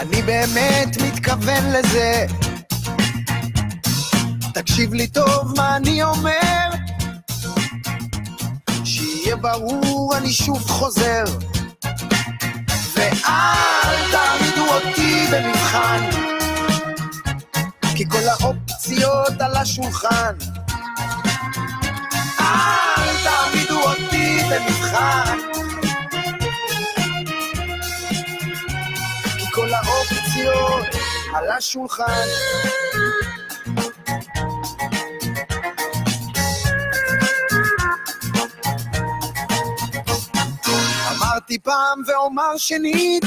אני באמת מתכוון לזה. תקשיב לי טוב מה אני אומר, שיהיה ברור אני שוב חוזר. ואל תעמידו אותי במבחן, כי כל האופציות על השולחן. אל תעמידו אותי במבחן, כי כל האופציות על השולחן. אמרתי פעם ואומר שנית,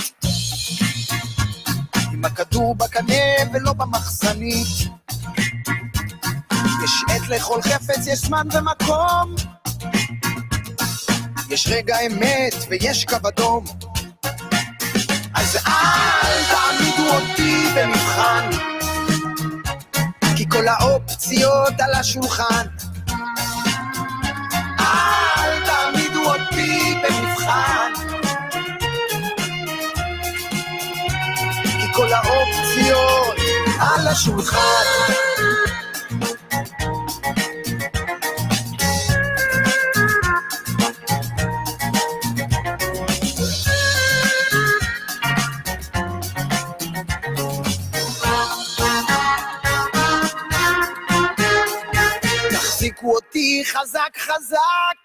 עם הכדור בקנה ולא במחסנית. יש עת לכל חפץ, יש זמן ומקום, יש רגע אמת ויש קו אדום. אז אל תעמידו אותי במבחן, כי כל האופציות על השולחן. אל תעמידו אותי במבחן, כי כל האופציות על השולחן. תחזיקו אותי חזק חזק.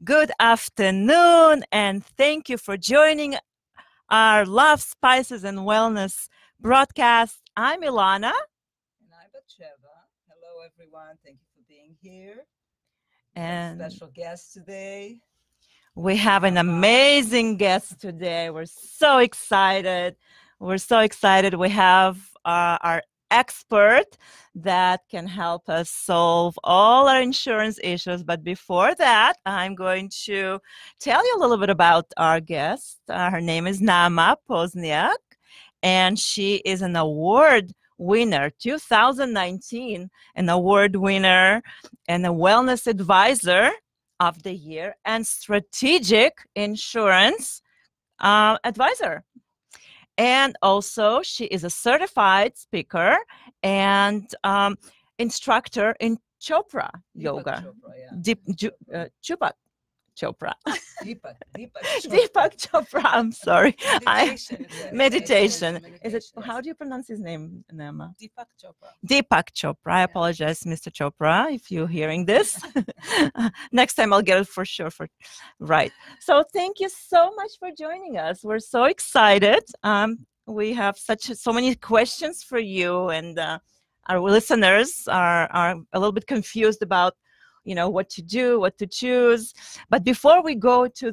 Good afternoon, and thank you for joining our Love, Spices, and Wellness broadcast. I'm Ilana. And I'm Batsheva. Hello, everyone. Thank you for being here. And special guest today. we have an amazing guest today. We're so excited. We have our expert that can help us solve all our insurance issues. But before that, I'm going to tell you a little bit about our guest. Her name is Naama Pozniak, and she is an award winner, 2019, an award winner and a wellness advisor of the year and strategic insurance advisor. And also, she is a certified speaker and instructor in Chopra yoga. Chopra, Chopra. Deepak Deepak Chopra. I'm sorry. Meditation. Is it? How do you pronounce his name, Naama? Deepak Chopra. Deepak Chopra. I apologize, Mr. Chopra, if you're hearing this. Next time I'll get it for sure. Right. So thank you so much for joining us. We're so excited. We have so many questions for you, and our listeners are a little bit confused about, what to do, what to choose. But before we go to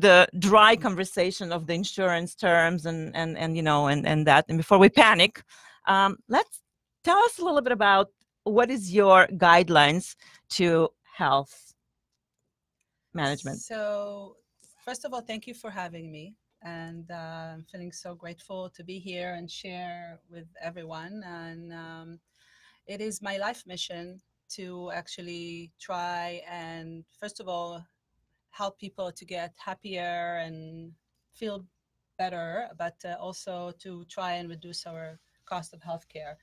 the dry conversation of the insurance terms and that, and before we panic, let's tell us a little bit about what is your guidelines to health management. So, first of all, thank you for having me. And I'm feeling so grateful to be here and share with everyone. And it is my life mission to actually try and, first of all, help people to get happier and feel better, but also to try and reduce our cost of healthcare.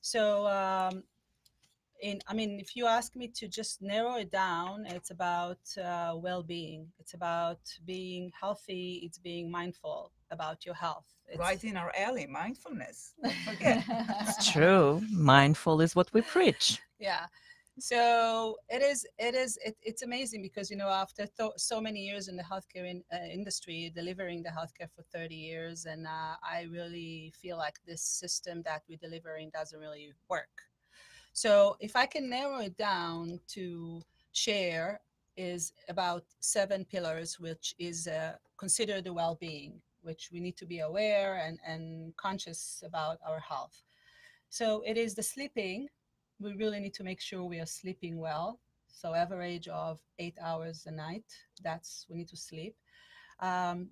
So, if you ask me to just narrow it down, it's about well-being. It's about being healthy. It's being mindful about your health. It's right in our alley, mindfulness. Don't forget. It's true. Mindful is what we preach. Yeah. So it's amazing because, after so many years in the healthcare industry, delivering the healthcare for 30 years, and I really feel like this system that we're delivering doesn't really work. So if I can narrow it down to share, is about 7 pillars, which is consider the well-being, which we need to be aware and conscious about our health. So it is the sleeping. We really need to make sure we are sleeping well. So average of 8 hours a night, we need to sleep.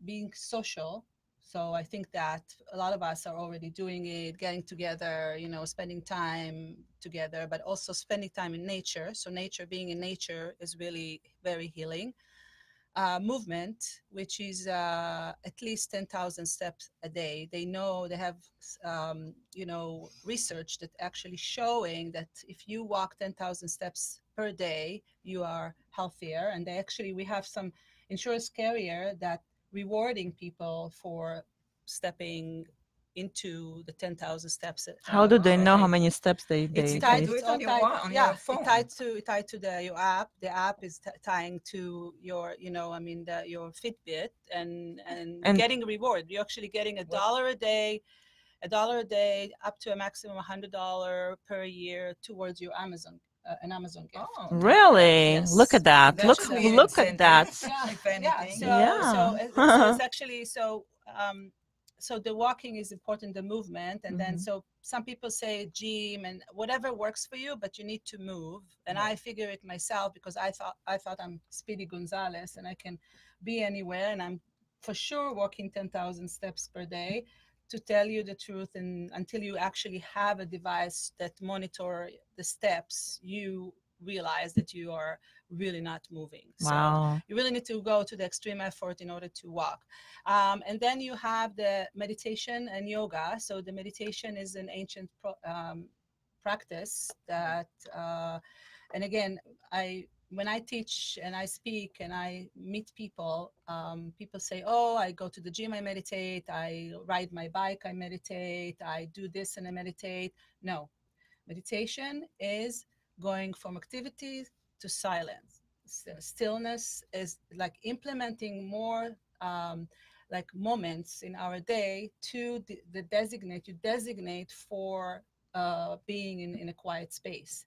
Being social. So I think that a lot of us are already doing it, getting together, spending time together, but also spending time in nature. So being in nature is really very healing. movement, which is at least 10,000 steps a day. They know, they have, research that actually showing that if you walk 10,000 steps per day, you are healthier. And we have some insurance carrier that rewarding people for stepping into the 10,000 steps. How do they wow. know how many steps they It's tied. do It's it all on your tied. on Yeah, your phone. it's tied to your app. The app is tying to your, your Fitbit, and And- getting a reward. You're actually getting $1 a day, up to a maximum $100 per year towards your Amazon, an Amazon gift. Oh, Really? Yes. Look at that. That's Look really an look at incentive. that. If anything. So, Yeah. so it's actually so the walking is important, the movement, and then Mhm. so some people say gym and whatever works for you, but you need to move. And I figure it myself because I thought I'm Speedy Gonzalez and I can be anywhere, and I'm for sure walking 10,000 steps per day. To tell you the truth, and until you actually have a device that monitor the steps, you realize that you are really not moving. So Wow. you really need to go to the extreme effort in order to walk. And then you have the meditation and yoga. So the meditation is an ancient practice that, and again, when I teach and I speak and I meet people, people say, oh, I go to the gym, I meditate, I ride my bike, I meditate, I do this and I meditate. No, meditation is going from activity to silence. Stillness is like implementing more like moments in our day to the designate. You designate for being in a quiet space.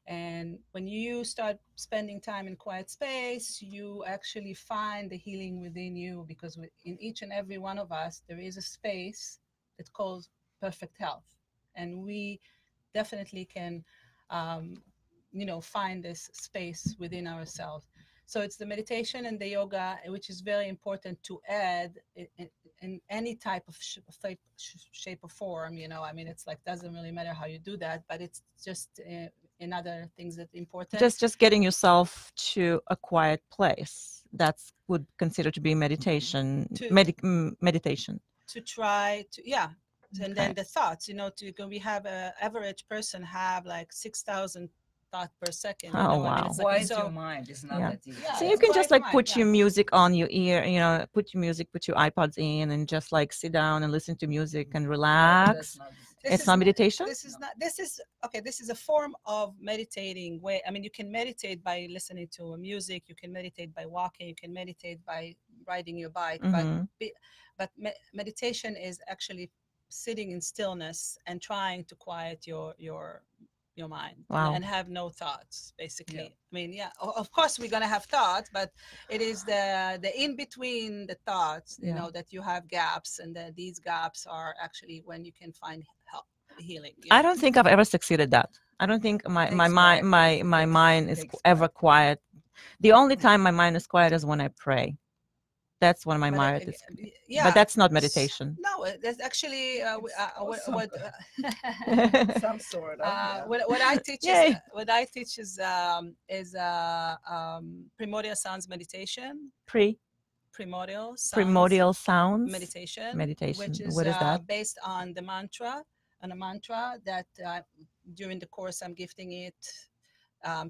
And when you start spending time in quiet space, you actually find the healing within you, because in each and every one of us, there is a space that calls perfect health. And we definitely can, find this space within ourselves. So it's the meditation and the yoga, which is very important to add in any type of shape or form. It's like, doesn't really matter how you do that, but it's just in other things that are important. Just getting yourself to a quiet place. That's would consider to be meditation. Meditation. To try to, yeah. And Okay. then the thoughts, we have a average person have like 6,000 thoughts per second. Oh, wow. It's Quiet so, your mind. It's not Yeah. that easy. Yeah, So it's you can just quiet like mind, put yeah. your music on your ear, put your music, put your iPods in, and just like sit down and listen to music and That's relax. not It's not meditation? This is a form of meditating way. You can meditate by listening to a music, you can meditate by walking, you can meditate by riding your bike, Mhm. but meditation is actually sitting in stillness and trying to quiet your mind. Wow. And have no thoughts, basically. Yeah. Of course we're gonna have thoughts, but it is the in between the thoughts, Yeah. that you have gaps, and these gaps are actually when you can find help, healing. I don't think I've ever succeeded that. I don't think my Takes mind practice. my mind is Takes ever quiet. The only time my mind is quiet is when I pray. That's when my But, mind is. yeah, But that's not meditation. no, that's actually It's what some sort of. Yeah. what I teach Yay. is primordial sounds meditation, primordial sounds Meditation. which is What is that? based on a mantra that during the course I'm gifting it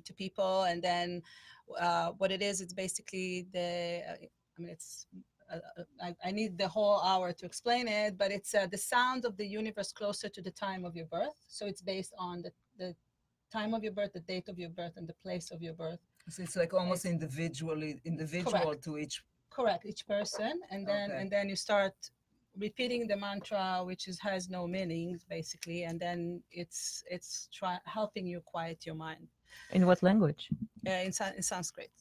to people. And then what it is, it's basically it's I need the whole hour to explain it, but it's the sound of the universe closer to the time of your birth. So it's based on the time of your birth, the date of your birth, and the place of your birth. So it's like almost individual Correct. to each. Correct, each person. And then Okay. and then you start repeating the mantra, which has no meaning, basically, and then it's helping you quiet your mind. In what language? In Sanskrit.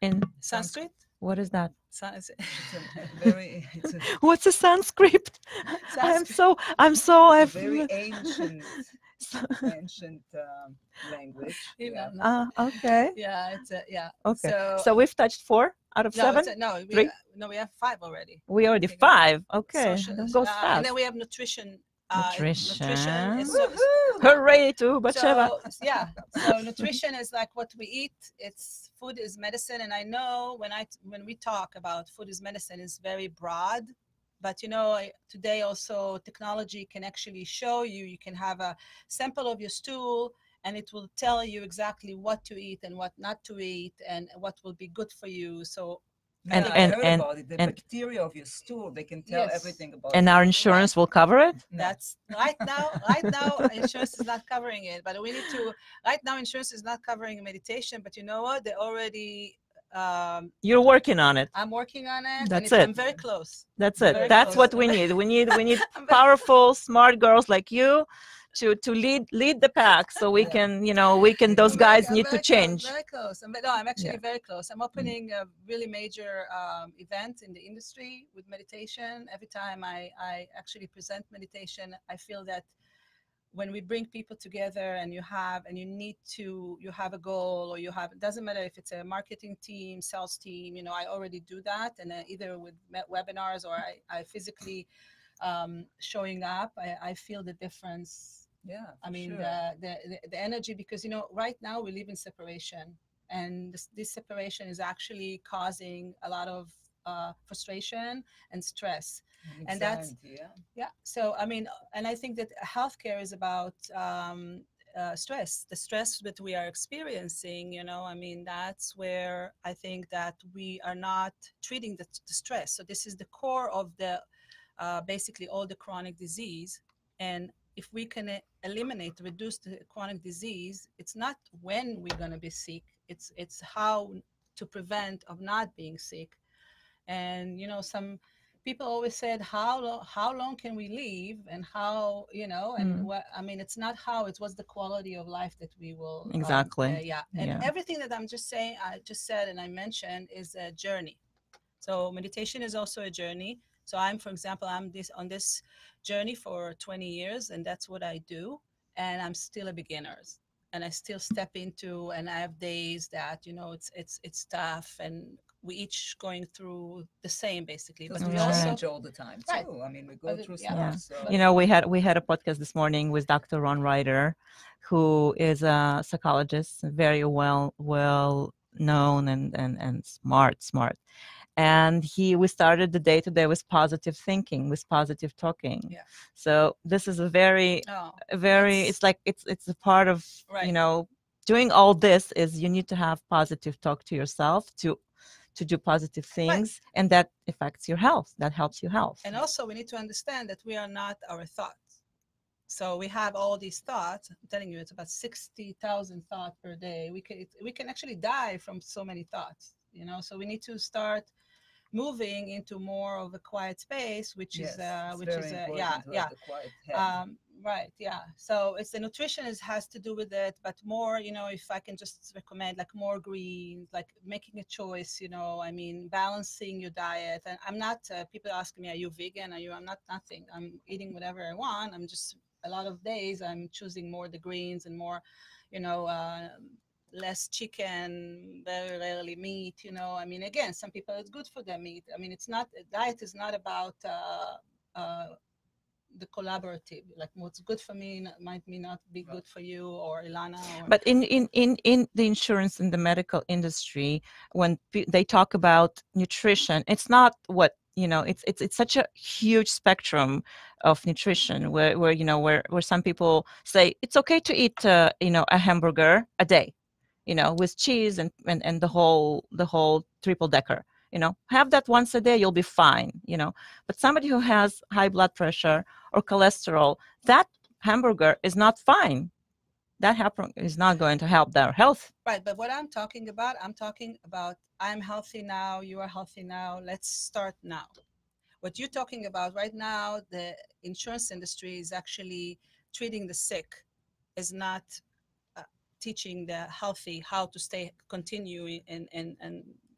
In Sanskrit? what is that? It's It's a What's a Sanskrit? Sanskrit. I've very ancient language. Yeah. Okay. Yeah, it's yeah. Okay. So we've touched 4 out of 7. We have 5 already. We already Okay, 5. Okay. Social, That goes and fast. then we have nutrition Nutrition Nutrition. is so, Hooray to Batsheva. so yeah. So nutrition is like what we eat. It's food is medicine, and I know when we talk about food is medicine, is very broad. But today also technology can actually show you. You can have a sample of your stool, and it will tell you exactly what to eat and what not to eat, and what will be good for you. So Yeah, And- I and- heard and- about it. The and- bacteria of your stool, they can tell Yes. everything about And you. our insurance will cover it? No. that's right now. Right now, insurance is not covering it. But we need to. Right now, insurance is not covering meditation. But you know what? They already. You're working on it. I'm working on it. That's and it. I'm very close. That's Very it. That's close. what we need. We need I'm very- powerful, smart girls like you to lead the pack, so we Yeah. can those I'm guys very- I'm need to very change. Close, very close. No, I'm actually very close. I'm opening a really major event in the industry with meditation. Every time I actually present meditation, I feel that when we bring people together and you have a goal, or it doesn't matter if it's a marketing team, sales team, I already do that. And either with webinars, or I physically showing up, I feel the difference. Yeah, I mean, sure. the energy, because right now we live in separation, and this separation is actually causing a lot of frustration and stress. And that's Anxiety, yeah. yeah. So I mean, and I think that healthcare is about stress, the stress that we are experiencing. I mean, that's where I think that we are not treating the stress. So this is the core of the basically all the chronic disease. And if we can reduce the chronic disease, it's not when we're going to be sick. It's how to prevent of not being sick. And some people always said, how long can we live, and how and what I mean, it's not how, it's what's the quality of life that we will Exactly. and Yeah. everything that I just said and I mentioned is a journey. So meditation is also a journey. So for example, I'm on this journey for 20 years, and that's what I do. And I'm still a beginner, and I still step into, and I have days that it's tough, and we each going through the same basically. Because But we we also change all the time too. Right. I mean, we go But through yeah. stuff. So We had a podcast this morning with Dr. Ron Ryder, who is a psychologist, very well known and smart. And we started the day today with positive thinking, with positive talking. Yeah. So this is a very that's- it's like it's a part of Right. doing all this is you need to have positive talk to yourself to do positive things, and that affects your health. That helps you health. And also we need to understand that we are not our thoughts. So we have all these thoughts. I'm telling you, it's about 60,000 thoughts per day. We can actually die from so many thoughts, So we need to start moving into more of a quiet space, which yes, is it's which very is important yeah, to have yeah. the quiet head. Right, yeah. So it's the nutrition has to do with it, but more, if I can just recommend like more greens, like making a choice, I mean, balancing your diet. And I'm not, people ask me, are you vegan? I'm not nothing. I'm eating whatever I want. I'm just, a lot of days I'm choosing more the greens and more, less chicken, very rarely meat, I mean, again, some people it's good for them meat. I mean, it's not, diet is not about, the collaborative, like what's good for me might not be good for you or Ilana. But in the insurance and the medical industry, when they talk about nutrition, it's not what it's such a huge spectrum of nutrition where some people say it's okay to eat a hamburger a day, with cheese and the whole triple decker. Have that once a day, you'll be fine. But somebody who has high blood pressure or cholesterol, that hamburger is not fine. That is not going to help their health. Right, but what I'm talking about, I'm healthy now, you are healthy now, let's start now. What you're talking about right now, the insurance industry is actually treating the sick, is not teaching the healthy how to continue and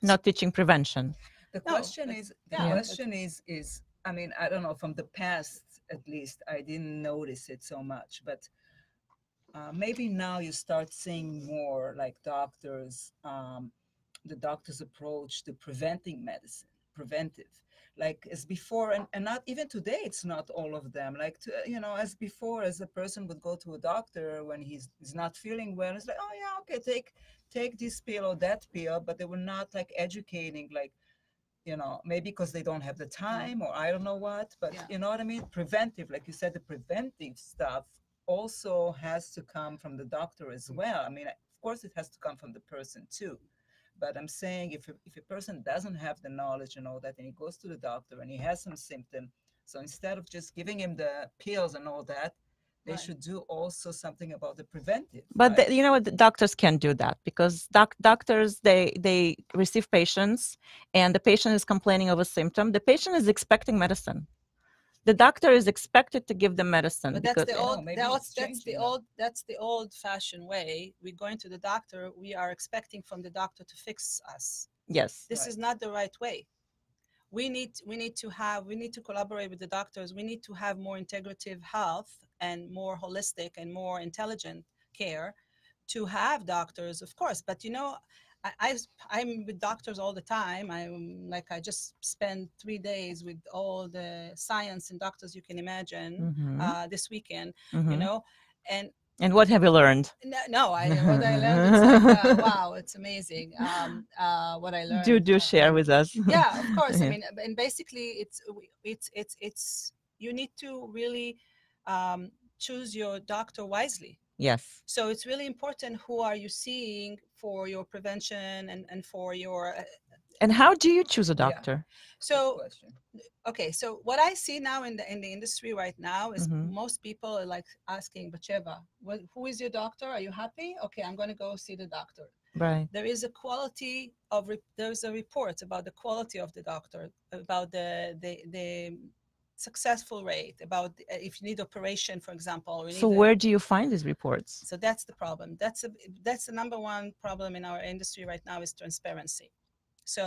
Not teaching prevention. The No, question but- is, yeah, question is, I mean, I don't know, from the past, at least, I didn't notice it so much, but maybe now you start seeing more like the doctor's approach to preventive. like as before, and not even today, it's not all of them. Like, as before, as a person would go to a doctor when he's not feeling well, it's like, oh yeah, okay, take this pill or that pill, but they were not like educating, like, maybe because they don't have the time or I don't know what, but Yeah. you know what I mean? Preventive, like you said, the preventive stuff also has to come from the doctor as well. I mean, of course, it has to come from the person too. But I'm saying if a person doesn't have the knowledge and all that, and he goes to the doctor and he has some symptom, so instead of just giving him the pills and all that, they Right. should do also something about the preventive. But right? you know what? The doctors can't do that because doctors they receive patients, and the patient is complaining of a symptom. The patient is expecting medicine. The doctor is expected to give them medicine But because that's the I know, old maybe it's changing now. that's the old fashioned way. We're going to the doctor, we are expecting from the doctor to fix us. yes, This Right. is not the right way. We need to collaborate with the doctors. We need to have more integrative health and more holistic and more intelligent care to have doctors, of course. But I'm with doctors all the time. I just spent 3 days with all the science and doctors you can imagine this weekend, and And what have you learned? no, what I learned, it's like, wow, it's amazing. What I learned. Do share with us. Yeah, of course. I Yeah. mean, and basically, it's you need to really choose your doctor wisely. Yes. So it's really important who are you seeing for your prevention and for your. And how do you choose a Yeah. doctor? So Question. okay, so what I see now in the industry right now is Mhm. most people are like asking, Batsheva, who is your doctor? Are you happy? Okay, I'm going to go see the doctor. Right. There is a quality of there's a report about the quality of the doctor, about the successful rate, about if you need operation, for example. Or you So need where do you find these reports? so that's the problem. That's the number one problem in our industry right now is transparency. So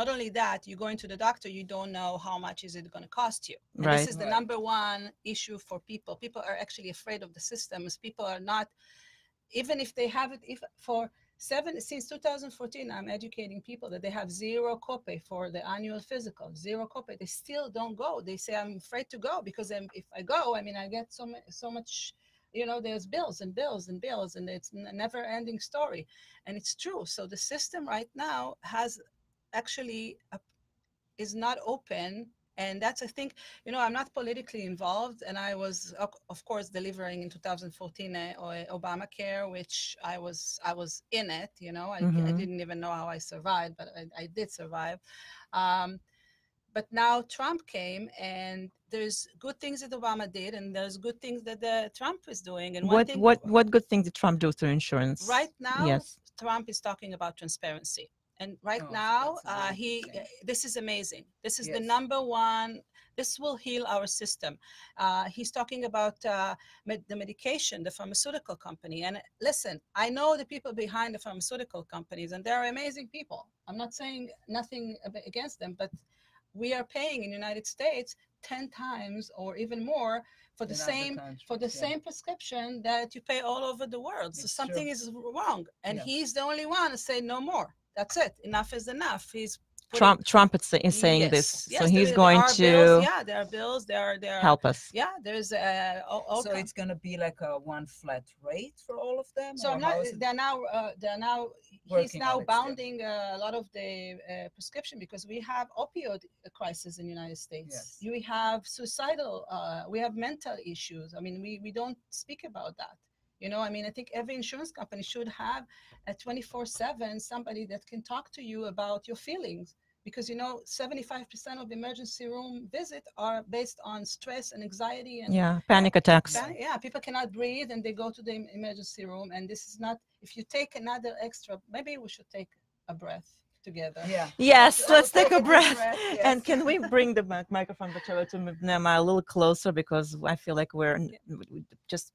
not only that, you go into the doctor, you don't know how much is it going to cost you. And Right. this is the Right. number one issue for people. People are actually afraid of the systems. People are not, even if they have it, since 2014, I'm educating people that they have zero copay for the annual physical, zero copay. They still don't go. They say, I'm afraid to go because if I go, I mean, I get so much, there's bills and bills and bills, and it's a never ending story. And it's true. So the system right now has actually is not open. And that's, I think, I'm not politically involved. And I was, of course, delivering in 2014 Obamacare, which I was in it. I didn't even know how I survived, but I did survive. But now Trump came, and there's good things that Obama did, and there's good things that Trump is doing. And What good thing did Trump do through insurance? right now, Yes. Trump is talking about transparency. And right Oh, now, that's a great thing. this is amazing. This is the Yes. number one. This will heal our system. He's talking about the medication, the pharmaceutical company. And listen, I know the people behind the pharmaceutical companies, and they're amazing people. I'm not saying nothing against them, but we are paying in the United States 10 times or even more for the In other same countries, yeah. same prescription that you pay all over the world. So It's something true. is wrong, and Yeah. he's the only one to say no more. That's it. Enough is enough. He's Trump is saying this, Yes, so he's there going are to bills. Yeah, there are bills. There are help us. Yeah, there's So it's going to be like a one flat rate for all of them? So or I'm not. how is it They're now. He's working now on it still? bounding a lot of the prescription because we have opioid crisis in the United States. Yes. We have suicidal. We have mental issues. I mean, we don't speak about that. I mean, I think every insurance company should have a 24/7 somebody that can talk to you about your feelings. Because 75% of emergency room visits are based on stress and anxiety and panic attacks. yeah, people cannot breathe and they go to the emergency room. And this is not. If you take another extra, maybe we should take a breath together. Yeah. Yes, let's take a deep breath. yes. And can we bring the microphone to Naama a little closer, because I feel like we're just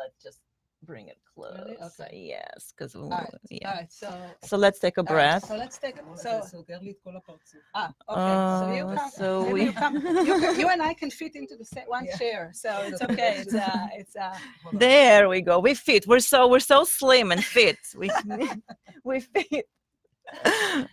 let's just bring it close. Really? Okay. Yes, because All right. So let's take a all right, breath. so let's take. זה סוגר לי את כל הפרצוף. Okay. So you come. so maybe we- you come. You and I can fit into the one Yeah. chair, so it's okay. It's Hold on. There we go. We fit. We're so slim and fit. We fit.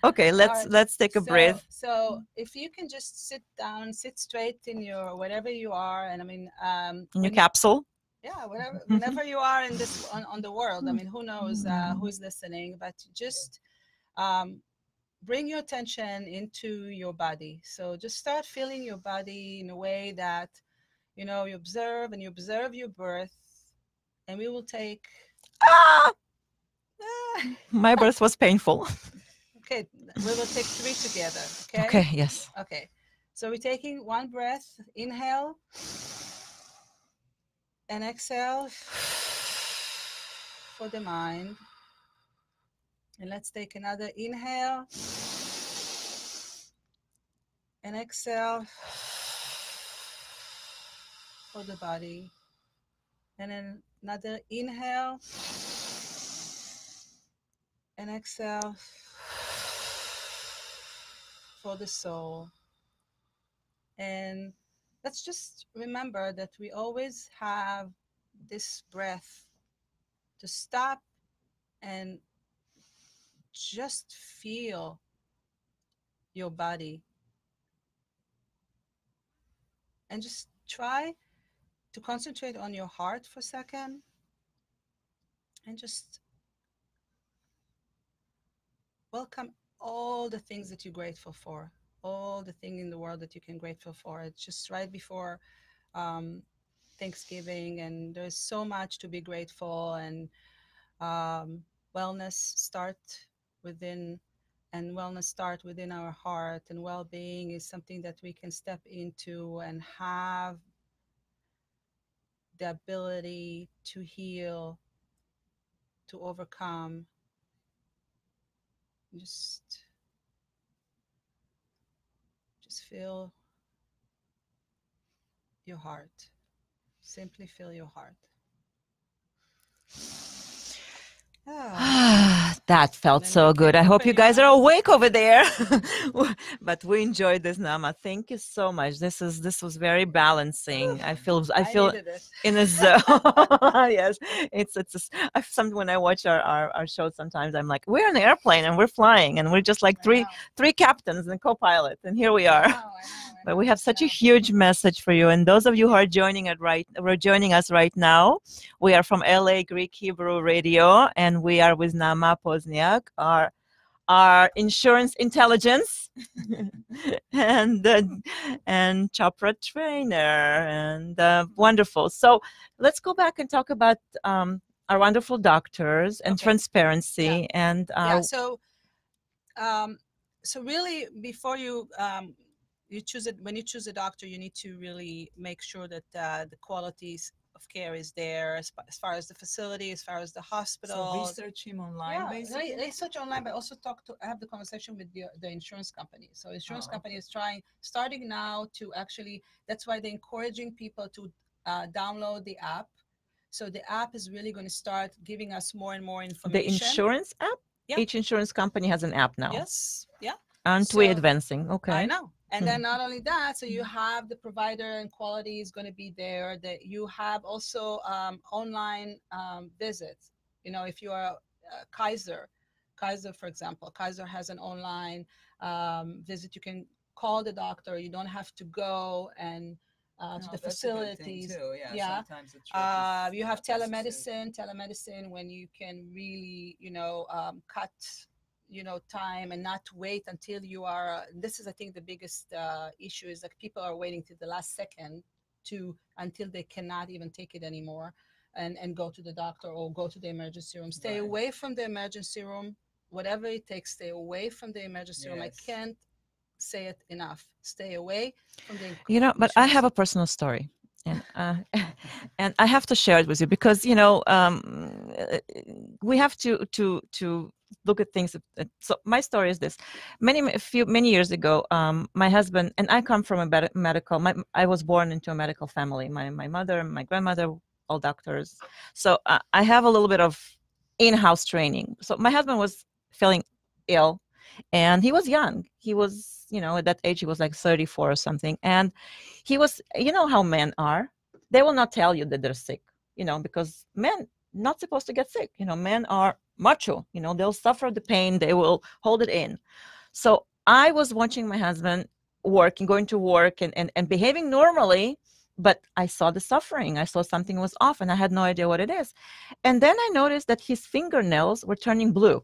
Okay, All let's right. let's take a breath. So if you can just sit down, sit straight in your whatever you are, and I mean, In your when you, capsule. yeah, whenever you are in this on the world. I mean, who knows who's listening, but just um, bring your attention into your body. So just start feeling your body in a way that you observe and you observe your breath, and we will take. Ah, Ah, my birth was painful. okay, we will take three together. Okay. Okay, yes. Okay. So we're taking one breath, inhale and exhale for the mind. And let's take another inhale and exhale for the body. And then another inhale and exhale for the soul. And let's just remember that we always have this breath to stop and just feel your body, and just try to concentrate on your heart for a second, and just welcome all the things that you're grateful for, all the things in the world that you can grateful for. It's just right before um, Thanksgiving, and there's so much to be grateful. And um, wellness start within, and wellness start within our heart. And well-being is something that we can step into and have the ability to heal, to overcome. Just feel your heart. Simply feel your heart. That felt Then so you good. can I hope open you your guys are eyes. awake over there. But we enjoyed this, Naama. Thank you so much. This was very balancing. I I feel needed it. in a zone. Yes, when I watch our show, sometimes I'm like, we're in an airplane and we're flying and we're just like I know. three captains and co-pilot, and here we I are. know. But we have such a I know. huge message for you. And those of you who are joining us right now, we are from LA Greek Hebrew Radio, and we are with Naama Pozniak, our insurance intelligence, and Chopra trainer, and wonderful. So let's go back and talk about our wonderful doctors and Okay. transparency and Yeah. So really, before you choose it, when you choose a doctor, you need to really make sure that the qualities of care is there, as far as the facility, as far as the hospital. So research him online, Yeah, basically. research online, but also have the conversation with the insurance company. So insurance company okay. is starting now to actually. That's why they're encouraging people to download the app. So the app is really going to start giving us more and more information. the insurance app. Yeah. Each insurance company has an app now. Yes. Yeah. Aren't we advancing? Okay. I know. And then not only that, so you have the provider and quality is going to be there. That you have also online visits. If you are Kaiser, for example, Kaiser has an online visit. You can call the doctor. You don't have to go and to the facilities. Too. Yeah. Sometimes it's You have telemedicine when you can really, cut time and not wait until you are this is, I think, the biggest issue is like people are waiting till the last second until they cannot even take it anymore and go to the doctor or go to the emergency room. Stay away from the emergency room, whatever it takes. Stay away from the emergency room. I can't say it enough. Stay away from the But I have a personal story, and and I have to share it with you because we have to look at things. So my story is this: many years ago, my husband and I come from a medical. I was born into a medical family. My mother and my grandmother, all doctors. So I have a little bit of in-house training. So my husband was feeling ill, and he was young. He was, at that age, he was like 34 or something, and he was, how men are. They will not tell you that they're sick, because men not supposed to get sick. Men are macho, they'll suffer the pain, they will hold it in. So I was watching my husband working, going to work and behaving normally, but I saw the suffering. I saw something was off and I had no idea what it is. And then I noticed that his fingernails were turning blue.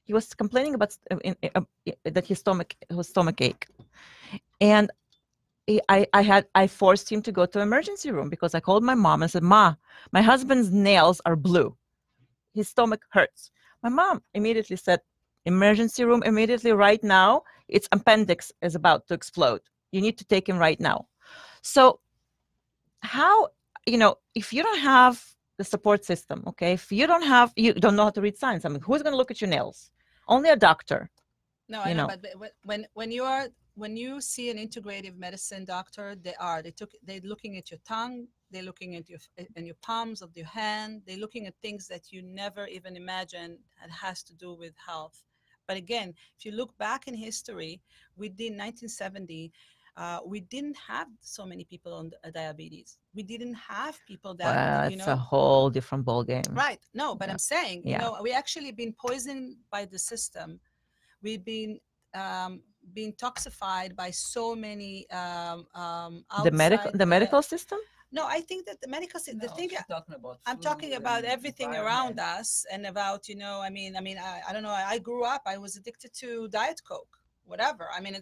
He was complaining about that his stomach ache. And I forced him to go to emergency room because I called my mom and said, Ma, my husband's nails are blue. His stomach hurts. My mom immediately said, emergency room immediately right now. Its appendix is about to explode. You need to take him right now. So how, if you don't have the support system, okay, if you don't know how to read signs, I mean, who's going to look at your nails? Only a doctor. No, I know, but when you see an integrative medicine doctor, they're looking at your tongue, they're looking at your palms of your hand, they're looking at things that you never even imagined and has to do with health. But again, if you look back in history, within 1970, we didn't have so many people on diabetes. We didn't have people that, it's a whole different ballgame. Right. No, but I'm saying, we actually been poisoned by the system. We've been toxified by so many outside the medical system. No, I think that the medical system. No, the thing I'm food talking about and everything around us and about I don't know. I grew up. I was addicted to Diet Coke, whatever. I mean, I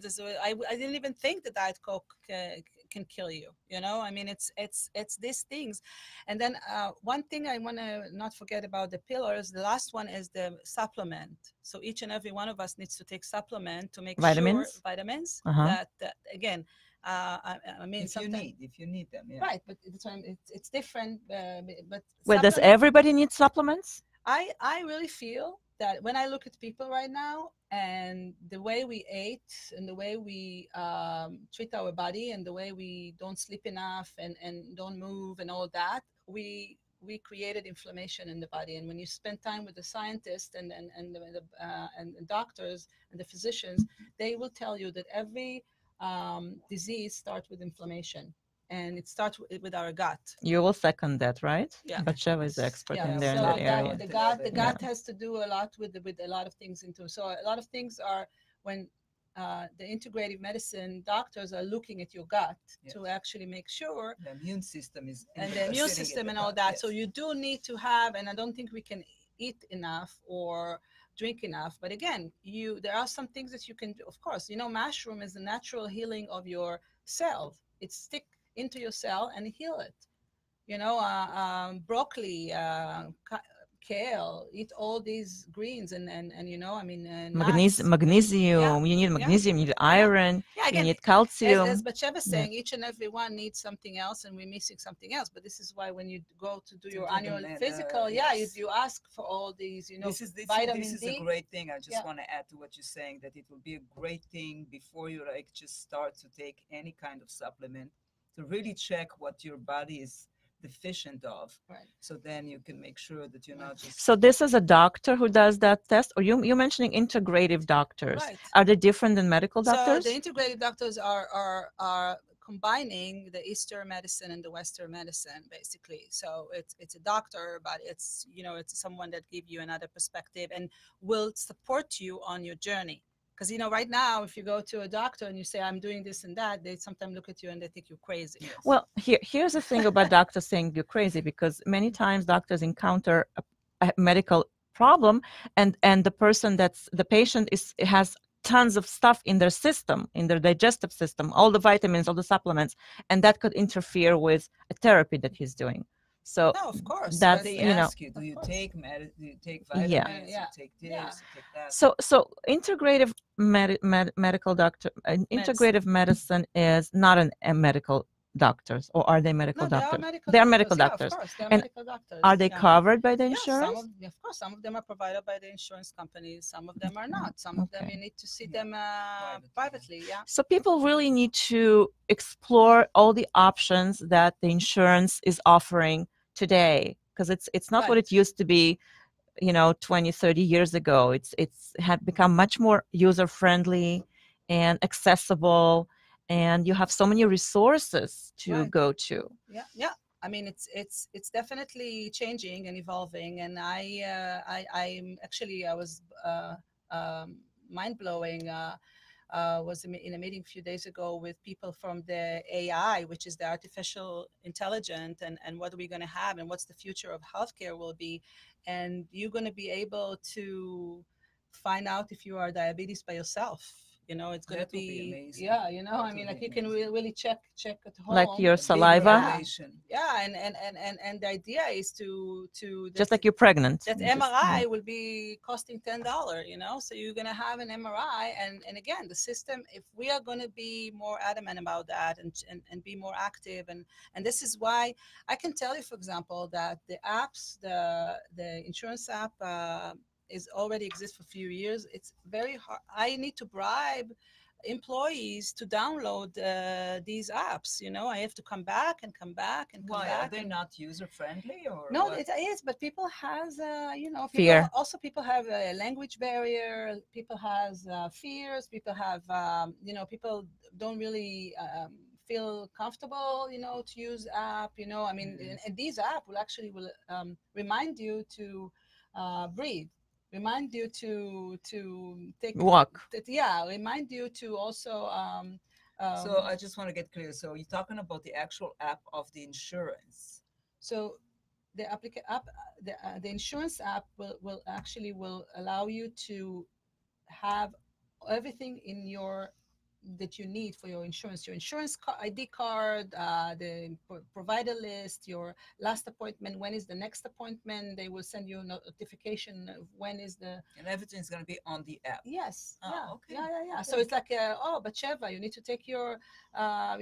didn't even think that Diet Coke can kill you. It's these things. And then one thing I want to not forget about the pillars. The last one is the supplement. So each and every one of us needs to take supplement to make vitamins. That again. I mean, if you need them, yeah. Right, but it's different. But does everybody need supplements? I really feel that when I look at people right now and the way we ate and the way we treat our body and the way we don't sleep enough and don't move and all that, we created inflammation in the body. And when you spend time with the scientists and the doctors and the physicians, they will tell you that every disease starts with inflammation, and it starts with our gut. You will second that, right? Yeah. Batsheva is the expert in there. So in that area. The gut has to do a lot with a lot of things into. So a lot of things are when the integrative medicine doctors are looking at your gut to actually make sure the immune system is and the immune system and all that. Yes. So you do need to have, and I don't think we can eat enough or drink enough. But again, there are some things that you can do. Of course, mushroom is the natural healing of your cell. It stick into your cell and heal it. Broccoli, kale, eat all these greens and magnesium. You need magnesium, you need iron, you need calcium. As Batsheva is saying, each and every one needs something else, and we're missing something else. But this is why when you go to do your annual physical, you ask for all these, vitamin D. This is a great thing. I just want to add to what you're saying, that it will be a great thing before you just start to take any kind of supplement, to really check what your body is deficient of. Right. So then you can make sure that you're not just. So this is a doctor who does that test, or you're mentioning integrative doctors. Right. Are they different than medical doctors? So the integrative doctors are combining the Eastern medicine and the Western medicine, basically. So it's a doctor, but it's someone that gives you another perspective and will support you on your journey. Because, right now, if you go to a doctor and you say, I'm doing this and that, they sometimes look at you and they think you're crazy. Yes. Well, here's the thing about doctors saying you're crazy, because many times doctors encounter a medical problem and the patient has tons of stuff in their system, in their digestive system, all the vitamins, all the supplements, and that could interfere with a therapy that he's doing. So no, of course. That's, they ask you, do you take vitamins, do you take this, you take that. So integrative medical doctor, integrative medicine is not a medical doctors, or are they medical doctors? They are medical doctors. Of course, they are and medical doctors. Are they covered by the insurance? Of course, some of them are provided by the insurance companies. Some of them are not. Some of them you need to see them privately. Yeah. So people really need to explore all the options that the insurance is offering today, because it's not what it used to be 20, 30 years ago. It's had become much more user friendly and accessible, and you have so many resources to go to. Yeah. I mean, it's definitely changing and evolving, and I'm actually I was mind blowing. Was in a meeting a few days ago with people from the AI, which is the artificial intelligence, and what are we going to have, and what's the future of healthcare will be, and you're going to be able to find out if you are diabetes by yourself. It's going to That would be be, amazing. yeah, That I would mean, be like you can amazing. really check at home, Like your A big saliva, revelation. yeah, and the idea is to just that like you're pregnant. that Just, MRI will be costing $10, so you're going to have an MRI. And again, the system, if we are going to be more adamant about that and be more active, and this is why I can tell you, for example, that the apps, the insurance app is already exists for a few years. It's very hard. I need to bribe employees to download these apps. I have to come back and come back and come Why are back. they And not user friendly or no, what? it is, but people has Fear. people have a language barrier. People has fears. People have people don't really feel comfortable to use app. I mean, and these app will remind you to breathe, remind you to take Walk. yeah, remind you to also So I just want to get clear. So you're talking about the actual app of the insurance. so the app, the insurance app will allow you to have everything in your that you need for your insurance ID card, the provider list, your last appointment, when is the next appointment. They will send you a notification of when is the And everything's going to be on the app. yes. Oh, Yeah, okay. yeah. So Okay. it's like oh, but Sheva, you need to take your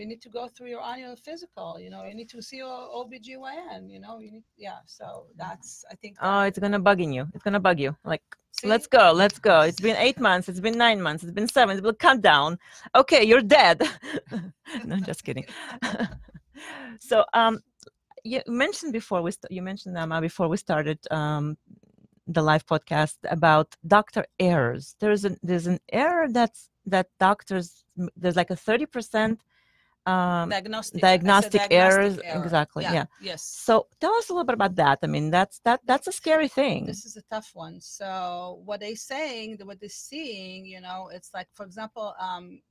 you need to go through your annual physical, you need to see your OBGYN, you need, yeah. So that's, I think Oh, that, it's gonna bugging you. It's gonna bug you. Like, see, let's go, let's go. It's been 8 months. It's been 9 months. It's been 7. It will count down. Okay, you're dead. No, just kidding. So, you mentioned before you mentioned Naama before we started the live podcast about doctor errors. There's an error that doctors, there's like a 30% diagnostic. diagnostic errors. Error. Exactly. Yeah. Yes. So tell us a little bit about that. I mean, that's a scary thing. This is a tough one. So what they're saying, what they're seeing, it's like, for example,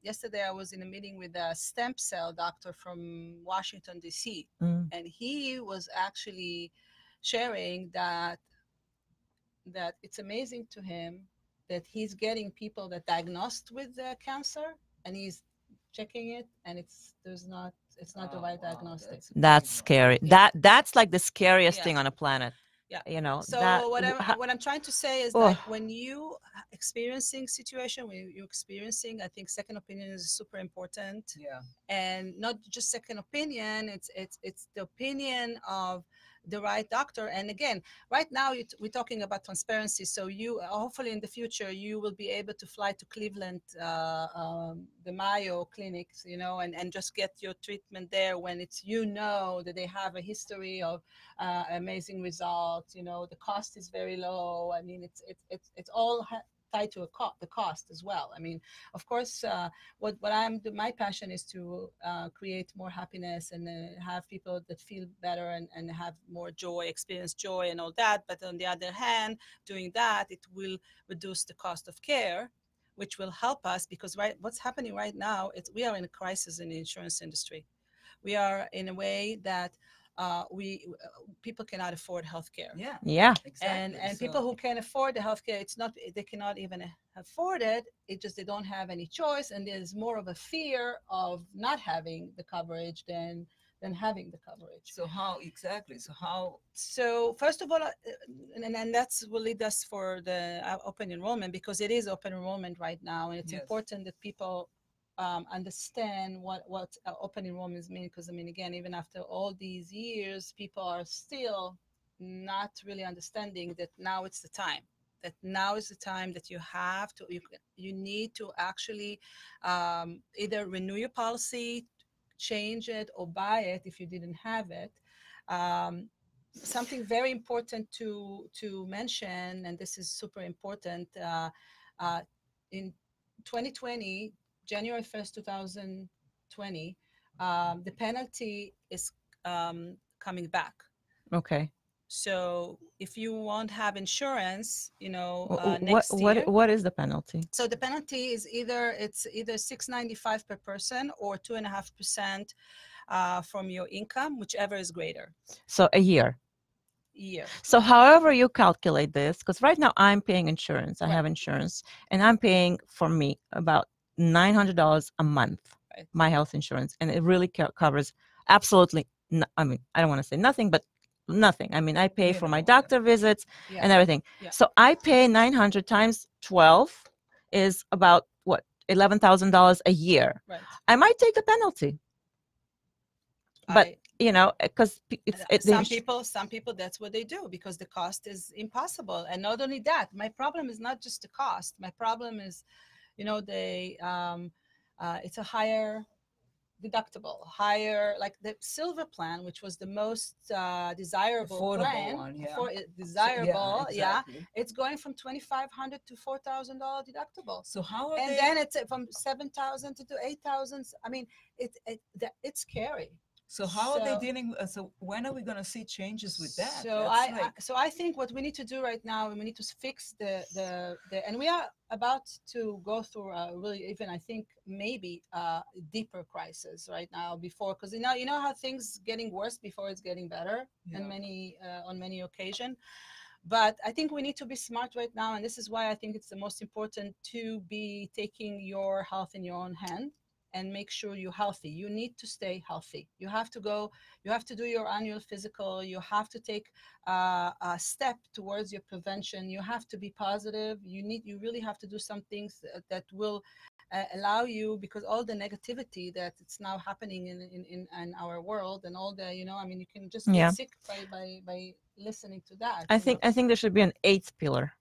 yesterday I was in a meeting with a stem cell doctor from Washington, D.C., and he was actually sharing that it's amazing to him that he's getting people that diagnosed with cancer, and he's checking it, and it's not the right diagnostic. That's scary. Yeah. That's like the scariest Yeah. thing on a planet. Yeah. So that what I'm trying to say is Oh. like when you experiencing situation, when you're experiencing, I think second opinion is super important. Yeah. And not just second opinion, it's the opinion of the right doctor. And again, right now we're talking about transparency, so you hopefully in the future you will be able to fly to Cleveland, the Mayo clinics, and just get your treatment there when it's that they have a history of amazing results. The cost is very low. I mean, it's all tied to the cost as well. I mean, of course, what my passion is to create more happiness and have people that feel better and have more joy, experience joy and all that. But on the other hand, doing that, it will reduce the cost of care, which will help us, because what's happening right now, we are in a crisis in the insurance industry. We are in a way that people cannot afford healthcare. Yeah. Exactly. And people who can afford the healthcare, it's not, they cannot even afford it. It's just they don't have any choice, and there's more of a fear of not having the coverage than having the coverage. So how exactly? So first of all, and that's will lead us for the open enrollment, because it is open enrollment right now, and it's important that people understand what open enrollments mean. Because I mean, again, even after all these years, people are still not really understanding that now it's the time. That now is the time that you have to, you need to actually either renew your policy, change it, or buy it if you didn't have it. Something very important to mention, and this is super important, in 2020, January 1st, 2020, the penalty is coming back. Okay. So if you won't have insurance, What next year. what is the penalty? So the penalty is either $695 per person or 2.5% from your income, whichever is greater. So a year. So however you calculate this, because right now I'm paying insurance. I have insurance, and I'm paying for me about $900 a month, my health insurance, and it really covers absolutely. I mean, I don't want to say nothing, but nothing. I mean, I pay for my doctor visits and everything. So I pay 900 times 12 is about what, $11,000 a year. Right. I might take the penalty, but because some people that's what they do, because the cost is impossible. And not only that, my problem is not just the cost. My problem is, they it's a higher deductible, higher, like the silver plan, which was the most desirable affordable plan, one, desirable, exactly. it's going from $2,500 to $4,000 deductible. So how are and then it's from 7,000 to 8,000. I mean, it's scary. So how are they dealing? So when are we going to see changes with that? So I think what we need to do right now, we need to fix the and we are about to go through really, even I think maybe deeper crisis right now, before, because you know how things getting worse before it's getting better on many occasions. But I think we need to be smart right now, and this is why I think it's the most important to be taking your health in your own hand and make sure you're healthy. You need to stay healthy. You have to do your annual physical. You have to take a step towards your prevention. You have to be positive. You really have to do some things that will allow you, because all the negativity that it's now happening in our world, and all the, I mean, you can just get sick by listening to that. I think there should be an 8th pillar.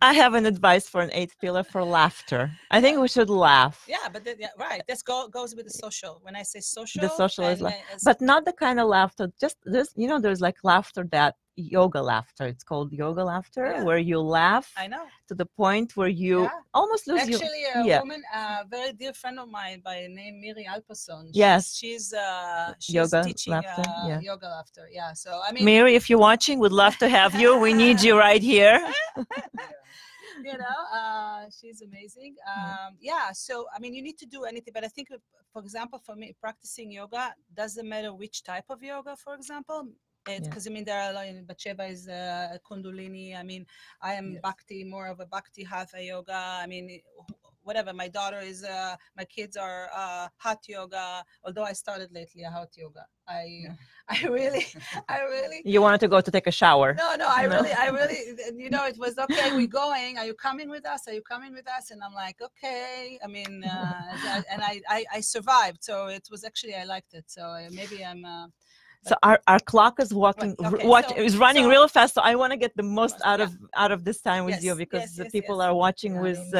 I have an advice for an 8th pillar for laughter. I think we should laugh. Yeah, but right. This goes with the social. When I say social, the social is but not the kind of laughter. Just there's like laughter that yoga laughter. It's called yoga laughter, where you laugh. I know. To the point where you almost lose. Actually, a woman, a very dear friend of mine by name Miri Alpason. She's yoga teaching laughter. Yoga laughter. Yeah. So I mean, Miri, if you're watching, we'd love to have you. We need you right here. She's amazing. So I mean, you need to do anything, but I think, for example, for me, practicing yoga doesn't matter which type of yoga. For example, because I mean, there are a lot. Batsheva is Kundalini. I mean, I am Bhakti, more of a Bhakti Hatha yoga. I mean, whatever. My daughter is. My kids are hot yoga. Although I started lately a hot yoga. I really. You wanted to go to take a shower. No. I really. It was okay. We're going. Are you coming with us? Are you coming with us? And I'm like, okay. I mean, and I survived. So it was actually, I liked it. So maybe I'm. So our clock is is running real fast. So I want to get the most out of this time with you, because the people are watching with.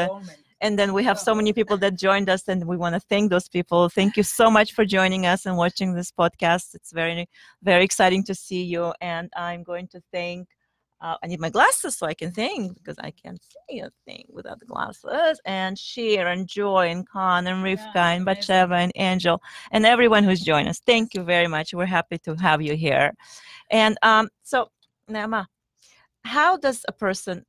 And then we have so many people that joined us, and we want to thank those people. Thank you so much for joining us and watching this podcast. It's very, very exciting to see you. And I'm going to thank. I need my glasses so I can think, because I can't see a thing without the glasses. And Shir and Joy and Khan and Rivka and Batsheva and Angel and everyone who's joined us. Thank you very much. We're happy to have you here. And so, Naama, how does a person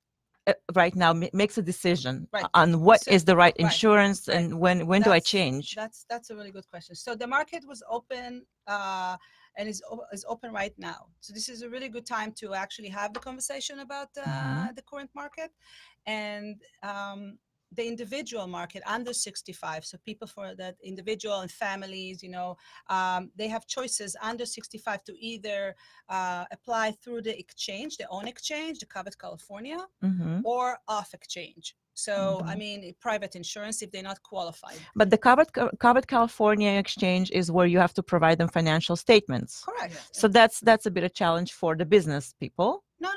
right now makes a decision on what is the right insurance and when do I change? That's a really good question. So the market was open and is open right now. So this is a really good time to actually have the conversation about the current market and the individual market under 65. So people for that individual and families, they have choices under 65 to either apply through the exchange, their own exchange, the Covered California, or off exchange. So, I mean, private insurance if they're not qualified. But the Covered California exchange is where you have to provide them financial statements. Correct. So that's a bit of challenge for the business people. No.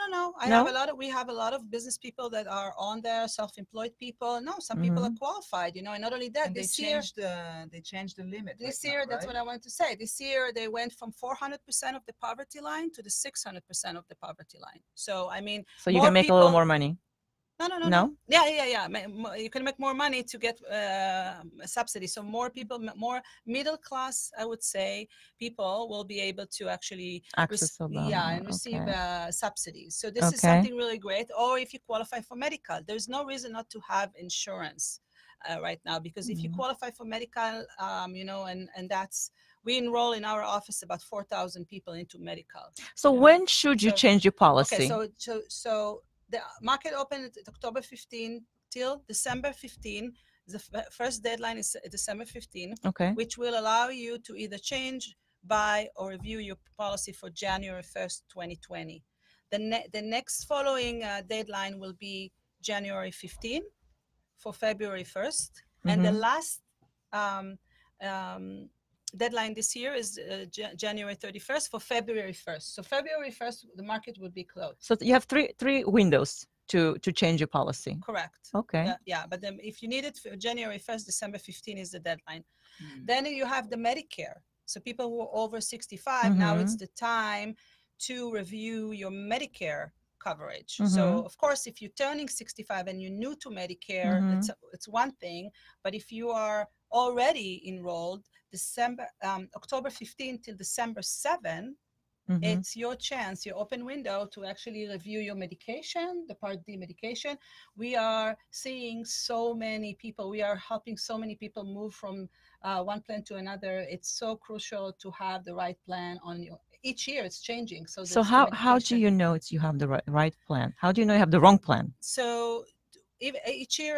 We have a lot of business people that are on there, self-employed people. No, some people are qualified, and not only that, they changed the limit. This year, that's what I wanted to say. This year, they went from 400% of the poverty line to the 600% of the poverty line. So, I mean, so you can make a little more money. No? Yeah. You can make more money to get a subsidy. So more people, more middle class, I would say, people will be able to actually, Access Obama. and receive Okay. subsidies. So this is Okay. something really great. Or if you qualify for medical, there's no reason not to have insurance right now, because if you Mhm. qualify for medical, and that's, we enroll in our office about 4,000 people into medical. So when should you So- change your policy? Okay, so the market opened at October 15 till December 15. The first deadline is December 15, Okay. which will allow you to either change, buy, or review your policy for January 1st, 2020. The next following deadline will be January 15 for February 1st. And the Mhm. last um, um, deadline this year is January 31st for February 1st. So February 1st, the market would be closed. So you have three windows to change your policy. Correct. Okay. Yeah, but then if you need it for January 1st, December 15 is the deadline. Mm. Then you have the Medicare. So people who are over 65, now it's the time to review your Medicare coverage. So of course, if you're turning 65 and you're new to Medicare, it's one thing. But if you are already enrolled, October 15 till December 7, it's your chance, your open window to actually review your medication, the Part D medication. We are seeing so many people, we are helping so many people move from one plan to another. It's so crucial to have the right plan on your, each year it's changing. So, So how do you know you have the right plan? How do you know you have the wrong plan? So each year,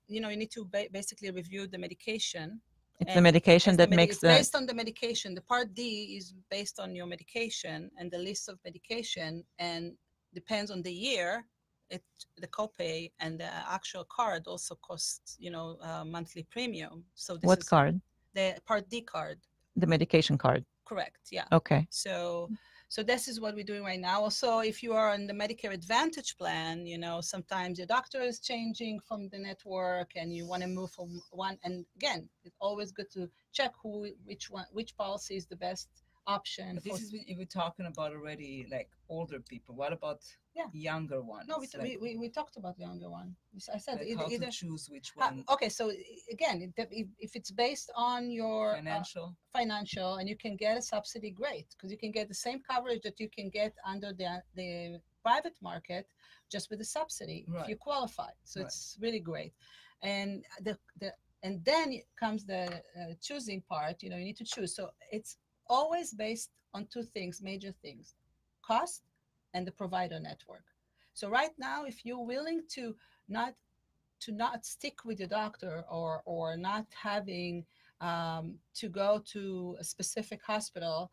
you need to basically review the medication. It's the medication that makes it's based on the medication. The Part D is based on your medication and the list of medication, and depends on the year. The copay and the actual card also costs monthly premium. So this what is card? the Part D card. The medication card. Correct. Yeah. Okay. So this is what we're doing right now. Also, if you are on the Medicare Advantage plan, sometimes your doctor is changing from the network and you want to move from one. And again, it's always good to check which policy is the best option. But this is what you were talking about already, like older people. What about younger ones? No, we talked about the younger one. I said like how to choose which one. Okay, so again, if it's based on your financial, and you can get a subsidy, great, because you can get the same coverage that you can get under the private market, just with the subsidy if you qualify. So it's really great, and and then comes the choosing part. You need to choose. So it's always based on two things, major things: cost and the provider network. So right now, if you're willing to not stick with your doctor, or not having to go to a specific hospital,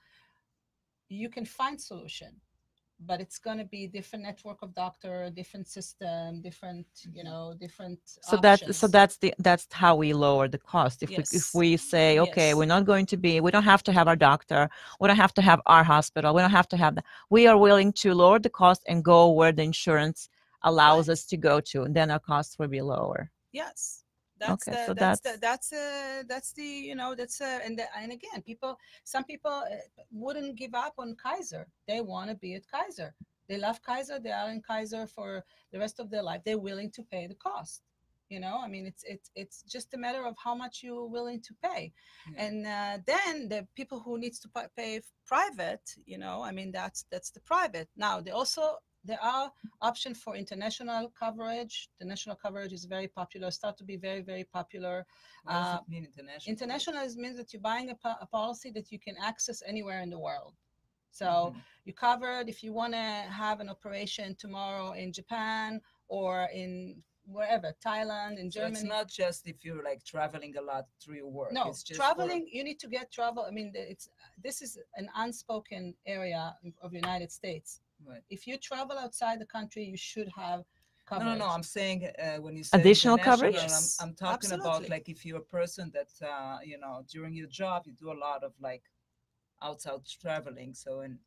you can find solution. But it's going to be different network of doctor, different system, different different options. That's how we lower the cost. If we say, okay, we don't have to have our doctor, we don't have to have our hospital, we don't have to have that. We are willing to lower the cost and go where the insurance allows us to go to, and then our costs will be lower. Yes. And again, some people wouldn't give up on Kaiser. They want to be at Kaiser. They love Kaiser. They are in Kaiser for the rest of their life. They're willing to pay the cost. I mean, it's just a matter of how much you're willing to pay. And then the people who needs to pay private, I mean, that's the private. Now there are options for international coverage. The national coverage is very popular, start to be very, very popular. What does it mean, international? International means that you're buying a policy that you can access anywhere in the world. So you're covered if you want to have an operation tomorrow in Japan or in wherever, Thailand, in Germany. It's not just if you're like traveling a lot through your work. No, it's just traveling, you need to get travel. I mean, this is an unspoken area of the United States. Right. If you travel outside the country, you should have coverage. No. I'm saying when you say additional coverage, I'm talking about like if you're a person that during your job you do a lot of like outside traveling. So and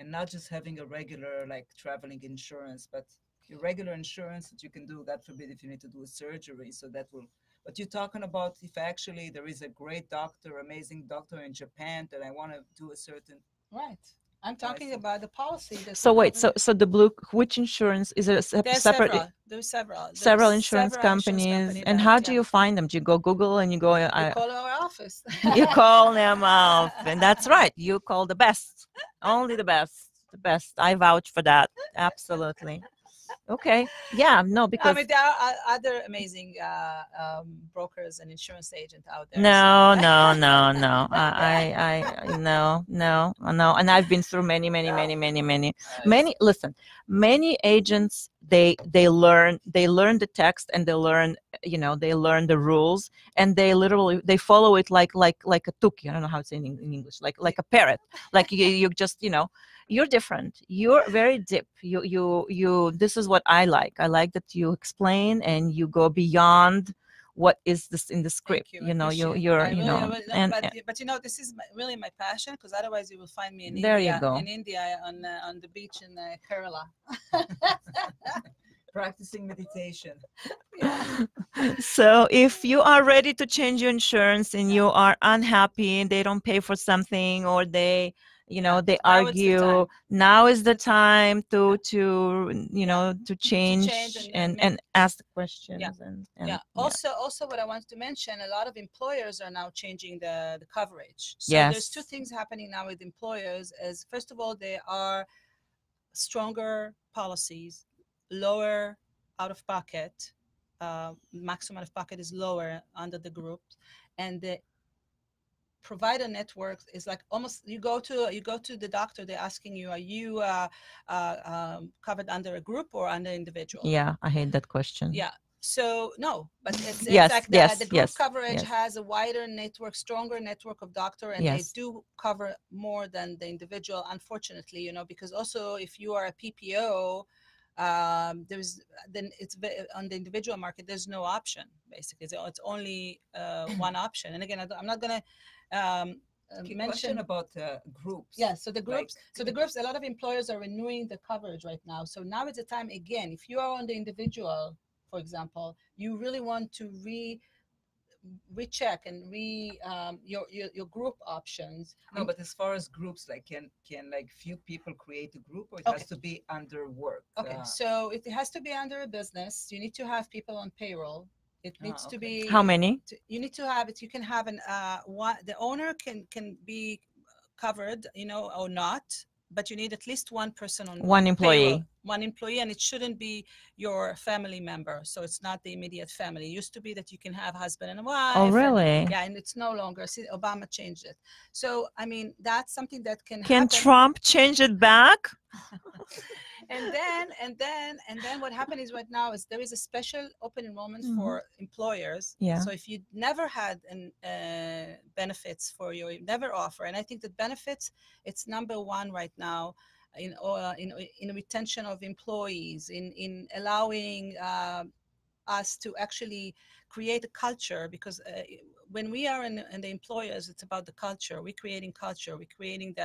not just having a regular like traveling insurance, but your regular insurance that you can do. God forbid if you need to do a surgery, so that will. But you're talking about if actually there is a great doctor, amazing doctor in Japan that I want to do a certain. Right. I'm talking about the policy. So wait, so the blue, which insurance is it? There's Separate? several. There's several. Several There's insurance several companies. And that, how do you find them? Do you go Google and you go? you call our office. You call them off, and that's right. You call the best, only the best, the best. I vouch for that. Absolutely. Okay. Yeah. No, I because mean, there are other amazing brokers and insurance agents out there. no, so. no. No. And I've been through many. Listen, many agents they learn the text, and they learn the rules, and they literally they follow it like a tuki. I don't know how to say it in English, like a parrot. Like you just you're different. You're very deep. You. This is what I like. I like that you explain and you go beyond what is this in the script. You. You're I really, and but this is really my passion, because otherwise you will find me in there India. you go. In India on the beach in Kerala. Practicing meditation. Yeah. So if you are ready to change your insurance and you are unhappy and they don't pay for something, or they they Now is the argue, time. now is the time to change and ask the questions. And Also what I wanted to mention, a lot of employers are now changing the coverage. So Yes. there's two things happening now with employers. As first of all, there are stronger policies, lower out of pocket, maximum out of pocket is lower under the group, and the provider network is like almost you go to the doctor, they're asking you, are you covered under a group or under individual? Yeah, I hate that question. Yeah. So no, but it's Yes, like yes, the group yes, coverage yes. has a wider network, stronger network of doctor, and they Yes. do cover more than the individual, unfortunately, because also if you are a PPO, there's then it's on the individual market, there's no option basically. So it's only one option. And again, I'm not gonna mention about groups. Yeah, so the groups, a lot of employers are renewing the coverage right now. So now is the time again. If you are on the individual, for example, you really want to recheck and your group options. No, but as far as groups, like can like few people create a group, or it has to be under work? Okay, so it has to be under a business. You need to have people on payroll. It needs to be. How many? You need to have it. You can have the owner can be covered, or not, but you need at least one person on One employee. payroll. One employee, and it shouldn't be your family member. So it's not the immediate family. It used to be that you can have husband and wife. Oh, really? And it's no longer. See, Obama changed it. So I mean, that's something that can Can happen. Trump change it back? And then what happened is right now is there is a special open enrollment for employers. Yeah. So if you never had benefits for you never offer, and I think that benefits, it's number one right now in retention of employees, in allowing us to actually create a culture, because when we are in the employers, it's about the culture. We're creating culture. We're creating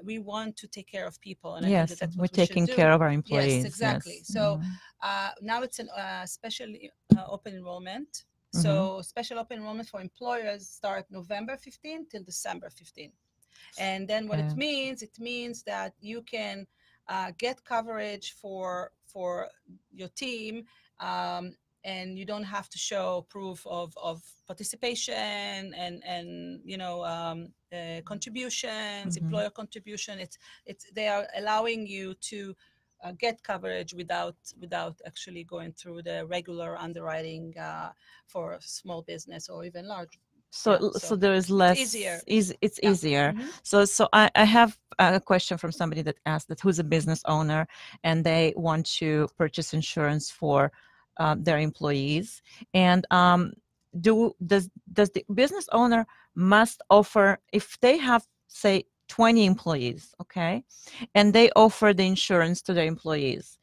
we want to take care of people. And I Yes, think that's we're what we should taking do. care of our employees. Yes, exactly. Yes. So now it's a special open enrollment. So special open enrollment for employers start November 15 till December 15. And then what it means that you can get coverage for your team, and you don't have to show proof of participation and contributions, employer contribution. They are allowing you to get coverage without actually going through the regular underwriting for small business or even large. So there is less. It's easier. It's easier. So I have a question from somebody that asked that who's a business owner and they want to purchase insurance for their employees, and does the business owner must offer, if they have say 20 employees, okay, and they offer the insurance to their employees,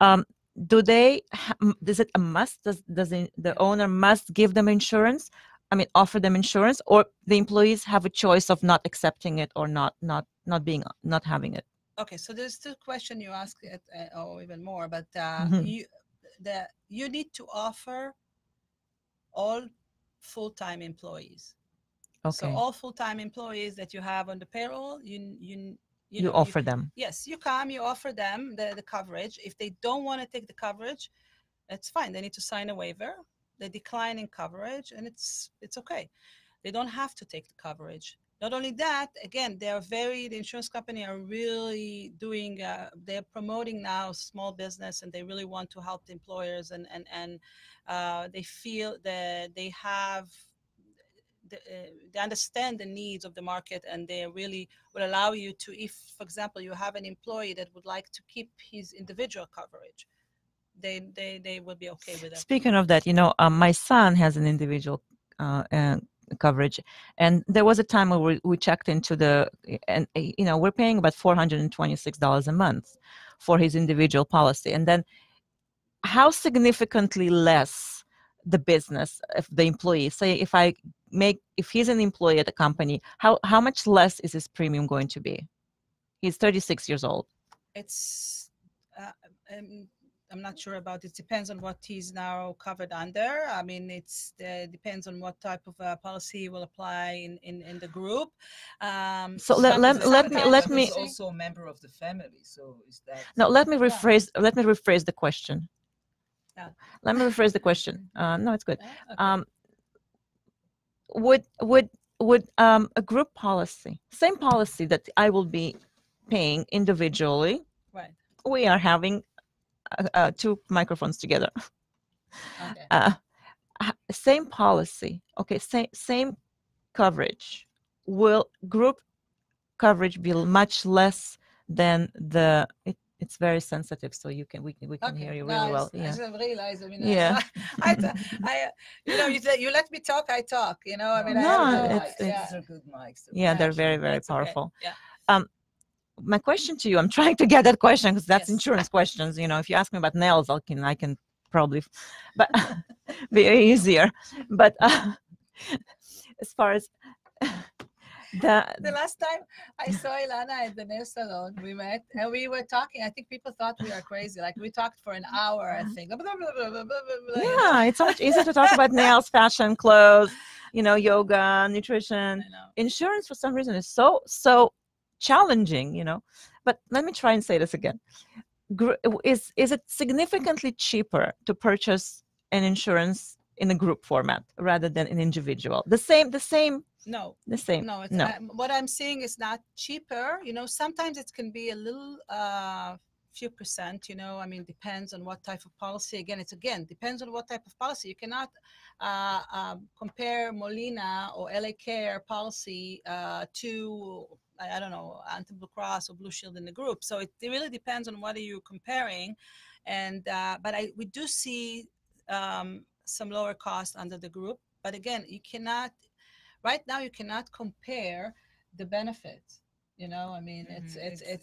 is it a must? Does the owner must give them insurance? I mean, offer them insurance, or the employees have a choice of not accepting it or not having it? Okay, so there's two questions you asked, or even more, but you need to offer all full-time employees. Okay. So all full-time employees that you have on the payroll, you You offer them. Yes, you come, you offer them the coverage. If they don't want to take the coverage, it's fine. They need to sign a waiver. They decline in coverage, and it's okay. They don't have to take the coverage. Not only that, again, the insurance company are really doing, they're promoting now small business, and they really want to help the employers, and they feel that they understand the needs of the market, and they really will allow you to, if, for example, you have an employee that would like to keep his individual coverage, they will be okay with it. Speaking of that, my son has an individual coverage, and there was a time where we checked into and we're paying about $426 a month for his individual policy, and then how significantly less the business, if the employee, say if he's an employee at a company, how much less is his premium going to be? He's 36 years old. It's I'm not sure about it. Depends on what he's now covered under. I mean, depends on what type of policy will apply in the group. So let me also a member of the family. So is that let me rephrase the question. Yeah. Let me rephrase the question. No, it's good. Okay. Would a group policy, same policy that I will be paying individually, Right. we are having two microphones together. Okay. Same policy, okay, same coverage. Will group coverage be much less than it's very sensitive, so we can hear you really well. I just realized. I mean, Yeah. you let me talk, I talk. I mean, these are good mics. Yeah, they're very, very That's okay. powerful. Yeah. My question to you, I'm trying to get that question because that's Yes. insurance questions. If you ask me about nails, I can probably, but be easier. But as far as the last time I saw Ilana at the nail salon, we met and we were talking. I think people thought we were crazy. Like we talked for an hour, I think. Yeah, it's so much easier to talk about nails, fashion, clothes, yoga, nutrition. Insurance, for some reason, is so challenging, But let me try and say this again. Is it significantly cheaper to purchase an insurance in a group format rather than an individual? The same. No. The same. No. No. What I'm saying is not cheaper. Sometimes it can be a little few percent. I mean, depends on what type of policy. Again, depends on what type of policy. You cannot compare Molina or LA Care policy to, I don't know, Anti Blue Cross or Blue Shield in the group. So it really depends on what are you comparing. And but we do see some lower cost under the group. But again, right now you cannot compare the benefits. I mean, it's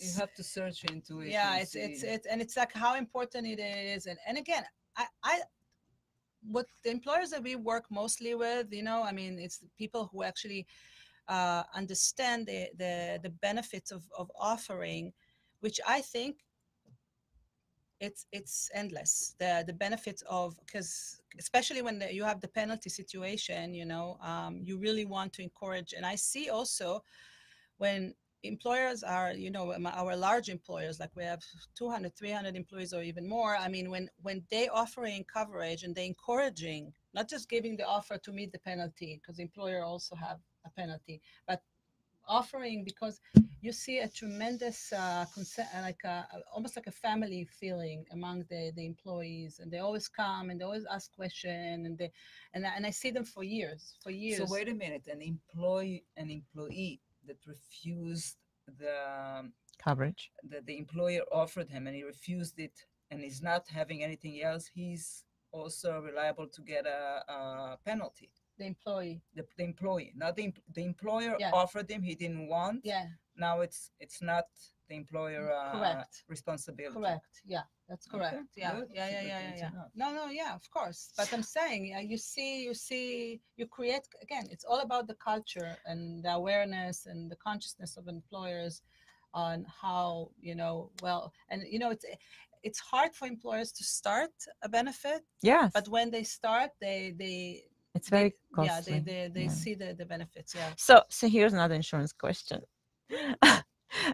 you have to search into it. Yeah, it's like how important it is. And again, I what the employers that we work mostly with, I mean, it's the people who actually understand the benefits of offering, which I think it's endless. The benefits of, because especially when you have the penalty situation, you really want to encourage. And I see also when employers are, our large employers, like we have 200, 300 employees or even more. I mean, when they offering coverage and they encouraging, not just giving the offer to meet the penalty, because the employer also have a penalty, but offering, because you see a tremendous almost like a family feeling among the employees, and they always come and they always ask questions, and I see them for years. So wait a minute, an employee that refused the coverage that the employer offered him, and he refused it, and he's not having anything else, he's also reliable to get a penalty. The employee, not the employer offered him, he didn't want. Yeah. Now it's not the employer responsibility. Correct. Yeah, that's correct. Okay. Yeah. Good. Yeah. No, yeah, of course. But I'm saying, you create, again, it's all about the culture and the awareness and the consciousness of employers on how, and it's hard for employers to start a benefit. Yes. But when they start, it's very costly. They see the benefits. Yeah. So here's another insurance question.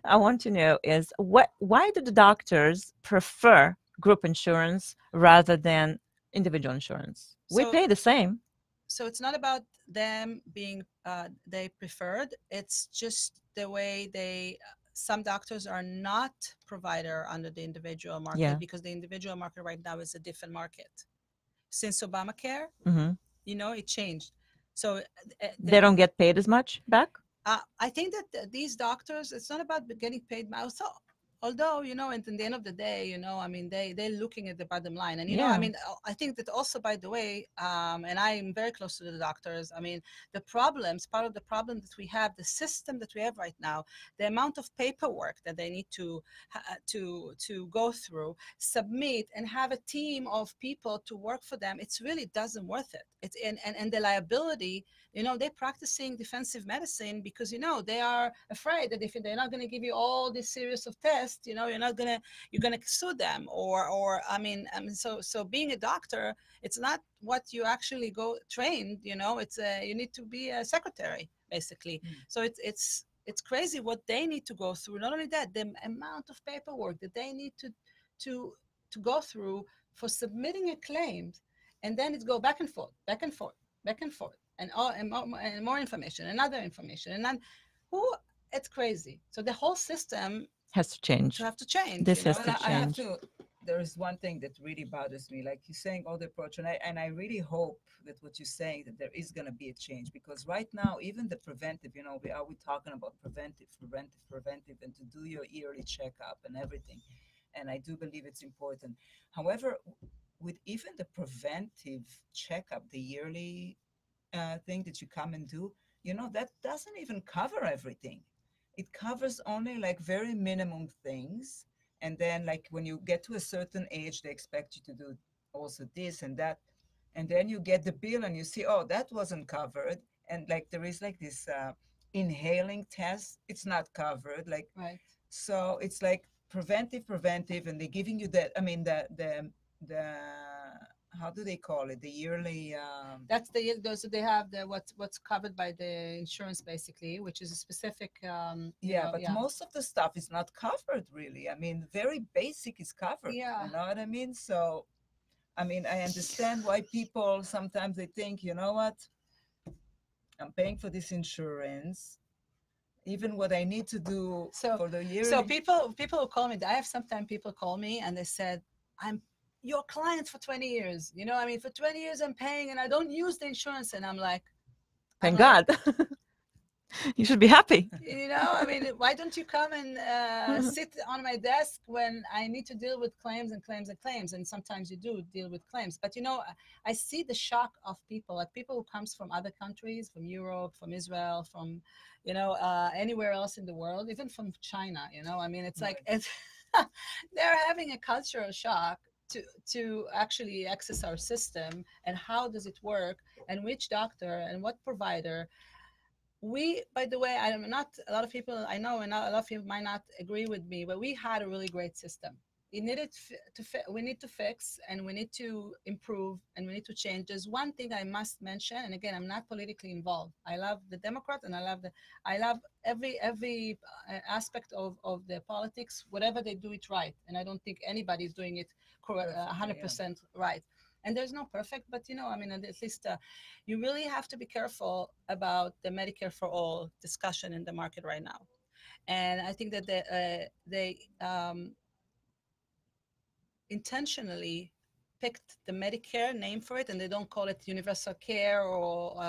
I want to know is why do the doctors prefer group insurance rather than individual insurance? We So pay the same. so it's not about them being they preferred. It's just the way they some doctors are not provider under the individual market Yeah. because the individual market right now is a different market. Since Obamacare, Hmm. it changed. So They don't get paid as much back. I think that these doctors, it's not about getting paid. Also, although and in the end of the day, I mean, they're looking at the bottom line, and I Yeah. mean, I think that also, by the way, and I'm very close to the doctors. I mean, part of the problem that we have, the system that we have right now, the amount of paperwork that they need to go through, submit, and have a team of people to work for them, it's really doesn't worth it. It's and the liability. They're practicing defensive medicine because they are afraid that if they're not going to give you all this series of tests, you're gonna sue them, or so being a doctor, it's not what you actually go trained. It's you need to be a secretary basically. So it's crazy what they need to go through. Not only that, the amount of paperwork that they need to to go through for submitting a claim, and then it go back and forth, back and forth, back and forth, and more information and other information, and then who it's crazy. So the whole system Has to change. have to change. This has And to I have change. to. There is one thing that really bothers me, like you're saying, all the approach, and I really hope that what you're saying that there is going to be a change, because right now even the preventive, we talking about preventive, and to do your yearly checkup and everything, and I do believe it's important. However, with even the preventive checkup, the yearly thing that you come and do, that doesn't even cover everything. It covers only like very minimum things. And then, like, when you get to a certain age, they expect you to do also this and that. And then you get the bill and you see, oh, that wasn't covered. And like, there is like this inhaling test, it's not covered. Like, Right. so it's like preventive, and they're giving you that. I mean, the how do they call it? The yearly. That's those they have the what's covered by the insurance basically, which is a specific. Yeah, but most of the stuff is not covered really. I mean, very basic is covered. Yeah. You know what I mean? So, I mean, I understand why people sometimes they think, you know what? I'm paying for this insurance. Even what I need to do for the yearly. So people who call me, I have sometimes people call me and they said, I'm your client for 20 years. I mean, for 20 years I'm paying and I don't use the insurance. And I'm like, Thank God. You should be happy. I mean, why don't you come and sit on my desk when I need to deal with claims and claims and claims? And sometimes you do deal with claims. But, I see the shock of people, like people who comes from other countries, from Europe, from Israel, from, anywhere else in the world, even from China, I mean, it's like they're having a cultural shock to actually access our system, and how does it work, and which doctor and what provider. By the way, I'm not, a lot of people I know, and a lot of people might not agree with me, but we had a really great system. It needed we need to fix, and we need to improve, and we need to change. There's one thing I must mention, and again, I'm not politically involved. I love the Democrats, and I love every aspect of the politics. Whatever they do it right, and I don't think anybody is doing it 100% right. And there's no perfect, but I mean, at least you really have to be careful about the Medicare for all discussion in the market right now. And I think that they intentionally picked the Medicare name for it, and they don't call it universal care or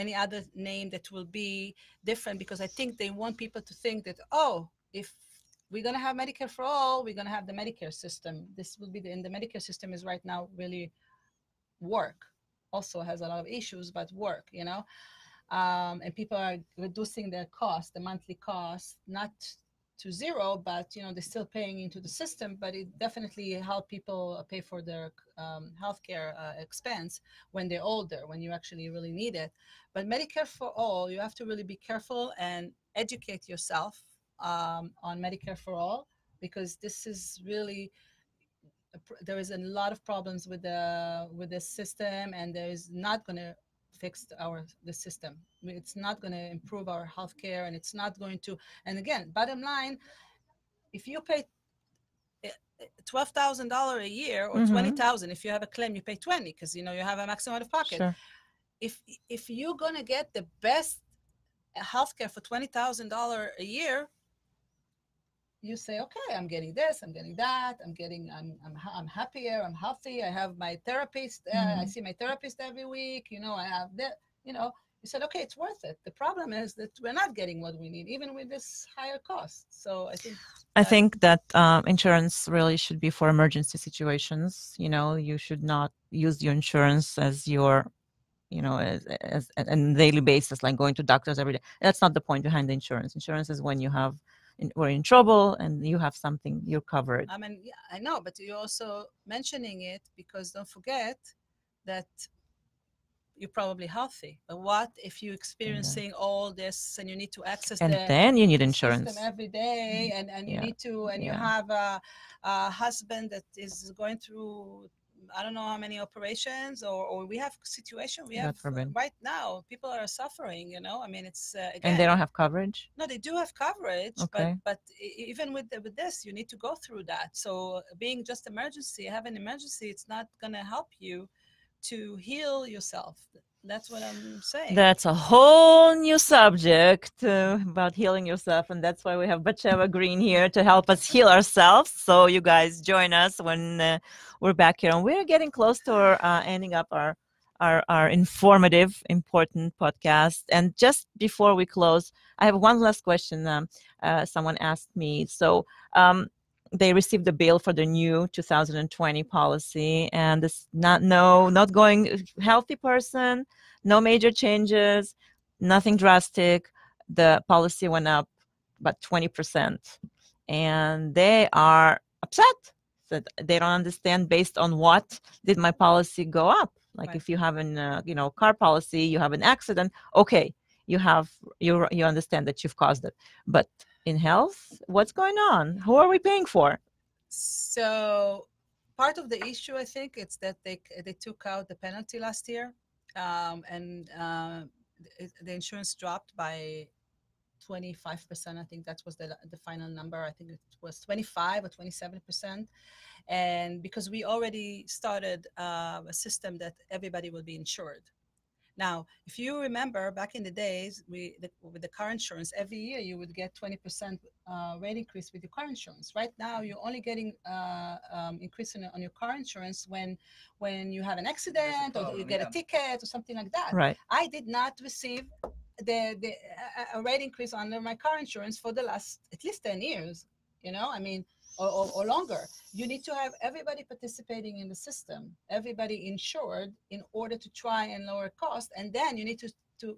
any other name that will be different, because I think they want people to think that, oh, if we're going to have Medicare for all, we're going to have the Medicare system. This will be and the Medicare system is right now really work. Also has a lot of issues, but work, and people are reducing their cost, the monthly cost, not to zero, but they're still paying into the system. But it definitely help people pay for their healthcare expense when they're older, when you actually really need it. But Medicare for all, you have to really be careful and educate yourself on Medicare for all, because this is really, there is a lot of problems with the system, and there is not going to fix the system. It's not going to improve our healthcare, and it's not going to. And again, bottom line, if you pay $12,000 a year or 20,000, if you have a claim, you pay 20 because you have a maximum out of pocket. Sure. If you're going to get the best healthcare for $20,000 a year, you say, okay, I'm getting this, I'm getting that, I'm happier, I'm healthy, I have my therapist, I see my therapist every week, I have that, you said, okay, it's worth it. The problem is that we're not getting what we need, even with this higher cost. So I think that insurance really should be for emergency situations. You should not use your insurance as your, as on a daily basis, like going to doctors every day. That's not the point behind the insurance. Insurance is when we're in trouble and you have something, you're covered. I mean, yeah, I know, but you're also mentioning it because don't forget that you're probably healthy. But what if you're experiencing all this and you need to access then you need insurance every day, and you need to, and you have a husband that is going through I don't know how many operations, or we have situation we have right now. People are suffering, I mean, it's again, and they don't have coverage. No, they do have coverage, okay. but even with this, you need to go through that. So being just emergency, have an emergency, it's not going to help you to heal yourself. That's what I'm saying. That's a whole new subject about healing yourself, and that's why we have Batsheva Green here to help us heal ourselves. So you guys join us when we're back here, and we're getting close to ending up our informative, important podcast. And just before we close, I have one last question. Someone asked me. So they received a bill for the new 2020 policy, and it's not going healthy person, no major changes, nothing drastic. The policy went up about 20%, and they are upset that they don't understand based on what did my policy go up. Like if you have an car policy, you have an accident, okay, you understand that you've caused it, but in health, what's going on? Who are we paying for? So part of the issue, I think, it's that they took out the penalty last year, and the insurance dropped by 25%. I think that was the final number. I think it was 25 or 27%. And because we already started a system that everybody will be insured. Now, if you remember back in the days, with the car insurance, every year you would get 20% rate increase with your car insurance. Right now, you're only getting increase on your car insurance when you have an accident or you get a ticket or something like that. Right. I did not receive a rate increase under my car insurance for the last at least 10 years. I mean, or longer. You need to have everybody participating in the system, everybody insured in order to try and lower cost. And then you need to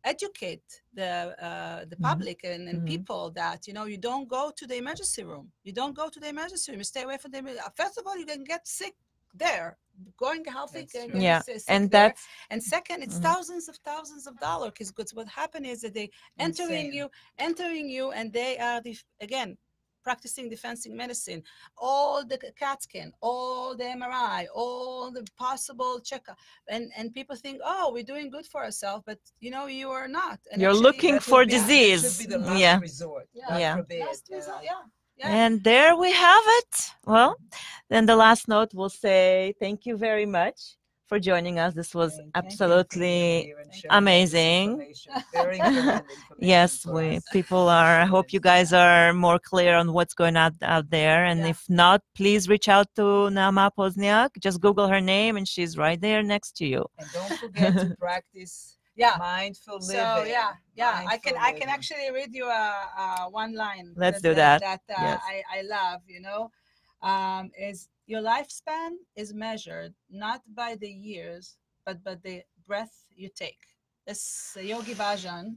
educate the public and people that, you don't go to the emergency room. You don't go to the emergency room. You stay away from the First of all, you can get sick there. Going healthy, and second, it's thousands of dollars. Because what happened is that they entering you, and they are again practicing defensive medicine, all the CAT scan, all the MRI, all the possible checkup, and people think, oh, we're doing good for ourselves, but you are not. And you're actually, looking for disease. That should be the last resort. Last resort. Yeah. And there we have it. Well, then the last note will say thank you very much for joining us. This was absolutely amazing. Very yes, I hope you guys are more clear on what's going on out there. And if not, please reach out to Naama Pozniak. Just Google her name and she's right there next to you. And don't forget to practice mindful living. So I can actually read you one line. Let's do that. I love. Is your lifespan is measured not by the years, but by the breath you take. This Yogi Bhajan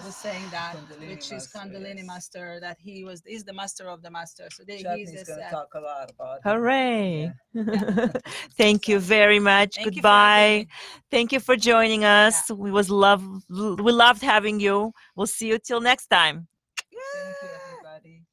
was saying that, which is Kundalini master, that he's the master of the master. So he's going to talk a lot about it. Hooray! Thank you very much. Goodbye. Thank you for joining us. We loved having you. We'll see you till next time. Thank you, everybody.